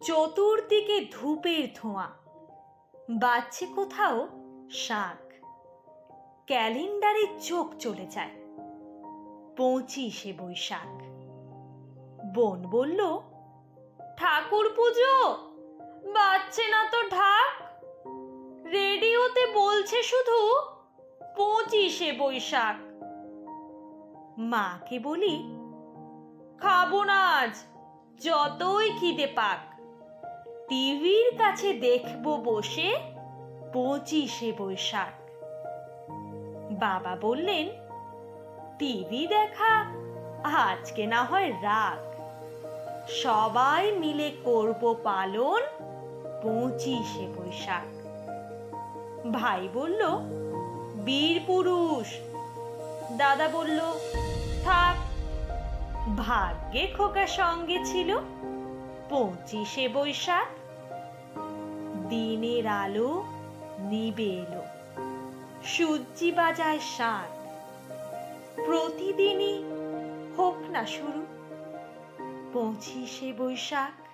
চতুর্দিকে ধূপের ধোঁয়া, বাজছে কোথাও শাঁখ। ক্যালেন্ডারে চোখ চলে যায় 25শে বৈশাখ। বোন বলল, ঠাকুর পুজো, বাজছে না তো ঢাক। রেডিওতে বলছে শুধু 25শে বৈশাখ। মাকে বলি, খাবো না আজ, যতই খিদে পাক। টিভির কাছে দেখবো বসে 25শে বৈশাখ। বাবা বললেন, টিভি দেখা আজকে না হয় রাখ, সবাই মিলে করব পালন 25শে বৈশাখ। ভাই বলল, বীর পুরুষ। দাদা বলল, থাক, ভাগ্যে খোকা সঙ্গে ছিল 25শে বৈশাখ। দিনের আলো নিবে এলো, সূর্যি বাজায় শাঁখ। প্রতিদিনই হোক না শুরু 25শে বৈশাখ।